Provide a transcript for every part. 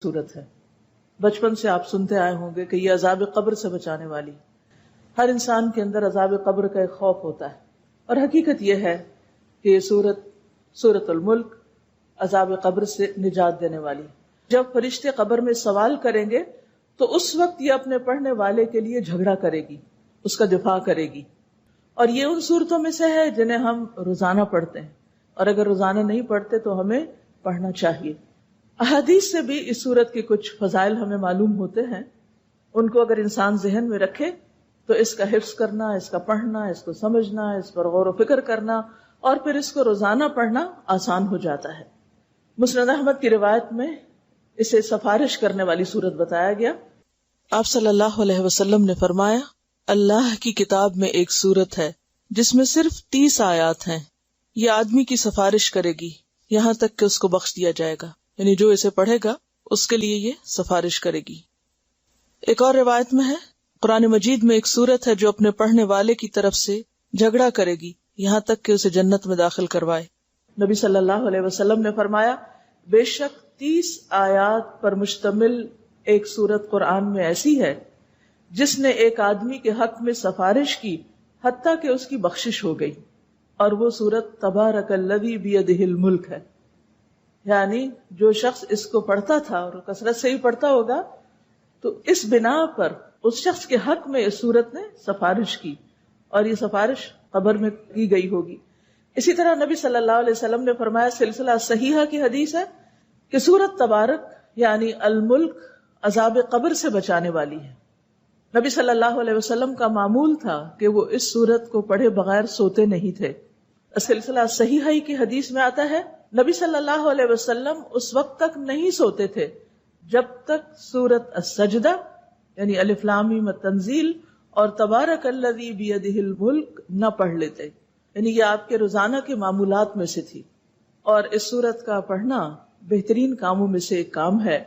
صورت ہے. بچپن سے آپ سنتے آئے ہوں گے کہ یہ عذاب قبر سے بچانے والی. ہر انسان کے اندر عذاب قبر کا ایک خوف ہوتا ہے، اور حقیقت یہ ہے کہ یہ سورۃ الملک عذاب قبر سے نجات دینے والی. جب فرشتے قبر میں سوال کریں گے تو اس وقت یہ اپنے پڑھنے والے کے لیے جھگڑا کرے گی، اس کا دفاع کرے گی. اور یہ ان صورتوں میں سے ہے جنہیں ہم روزانہ پڑھتے ہیں، اور اگر روزانہ نہیں پڑھتے تو ہمیں پڑھنا چاہیے. احادیث سے بھی اس صورت کے کچھ فضائل ہمیں معلوم ہوتے ہیں. ان کو اگر انسان ذہن میں رکھے تو اس کا حفظ کرنا، اس کا پڑھنا، اس کو سمجھنا، اس پر غور و فکر کرنا اور پھر اس کو روزانہ پڑھنا آسان ہو جاتا ہے. مسند احمد کی روایت میں اسے سفارش کرنے والی صورت بتایا گیا. آپ صلی اللہ علیہ وسلم نے فرمایا، اللہ کی کتاب میں ایک صورت ہے جس میں صرف 30 آیات ہیں. یہ آدمی کی سفارش کرے گی یہاں تک کہ اس کو بخش دیا جائے گا، یعنی جو اسے پڑھے گا اس کے لیے یہ سفارش کرے گی. ایک اور روایت میں ہے، قرآن مجید میں ایک صورت ہے جو اپنے پڑھنے والے کی طرف سے جھگڑا کرے گی یہاں تک کہ اسے جنت میں داخل کروائے. نبی صلی اللہ علیہ وسلم نے فرمایا، بے شک 30 آیات پر مشتمل ایک صورت قرآن میں ایسی ہے جس نے ایک آدمی کے حق میں سفارش کی حتیٰ کہ اس کی بخشش ہو گئی، اور وہ صورت تبارک الذی بیدہ الملک ہے. یعنی جو شخص اس کو پڑھتا تھا اور کثرت سے ہی پڑھتا ہوگا تو اس بنا پر اس شخص کے حق میں اس صورت نے سفارش کی، اور یہ سفارش قبر میں کی گئی ہوگی. اسی طرح نبی صلی اللہ علیہ وسلم نے فرمایا، سلسلہ صحیحہ کی حدیث ہے کہ سورت تبارک یعنی الملک عذاب قبر سے بچانے والی ہے. نبی صلی اللہ علیہ وسلم کا معمول تھا کہ وہ اس سورت کو پڑھے بغیر سوتے نہیں تھے. سلسلہ صحیحہ کی حدیث میں آتا ہے، نبی صلی اللہ علیہ وسلم اس وقت تک نہیں سوتے تھے جب تک سورت السجدہ یعنی الف لام میم التنزیل اور تبارک الذی بیدہ الملک نہ پڑھ لیتے. یعنی یہ آپ کے روزانہ کے معمولات میں سے تھی، اور اس سورت کا پڑھنا بہترین کاموں میں سے ایک کام ہے.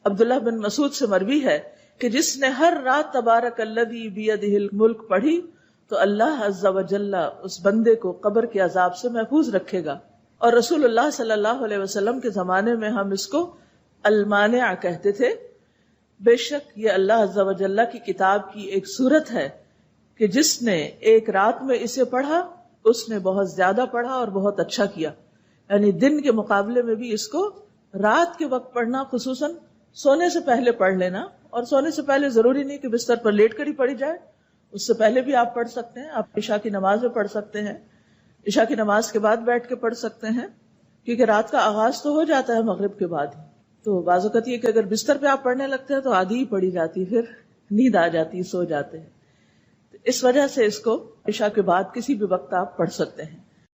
عبداللہ بن مسعود سے مروی ہے کہ جس نے ہر رات تبارک الذی بیدہ الملک پڑھی تو اللہ عز و جل اس بندے کو قبر کے عذاب سے محفوظ رکھے گا. اور رسول اللہ صلی اللہ علیہ وسلم کے زمانے میں ہم اس کو المانع کہتے تھے. بے شک یہ اللہ عز و جل کی کتاب کی ایک صورت ہے کہ جس نے ایک رات میں اسے پڑھا اس نے بہت زیادہ پڑھا اور بہت اچھا کیا. یعنی دن کے مقابلے میں بھی اس کو رات کے وقت پڑھنا، خصوصاً سونے سے پہلے پڑھ لینا. اور سونے سے پہلے ضروری نہیں کہ بستر پر لیٹ کر ہی پڑھی جائے، اس سے پہلے بھی آپ پڑھ سکتے ہیں. آپ عشاء کی نماز میں پڑھ سکتے ہیں، عشاء کی نماز کے بعد بیٹھ کے پڑھ سکتے ہیں، کیونکہ رات کا آغاز تو ہو جاتا ہے مغرب کے بعد ہی. تو بعض اوقات یہ کہ اگر بستر پہ آپ پڑھنے لگتے ہیں تو آدھی ہی پڑھی جاتی، پھر نیند آ جاتی، سو جاتے ہیں. اس وجہ سے اس کو عشاء کے بعد کسی بھی وقت آپ پڑھ سکتے ہیں.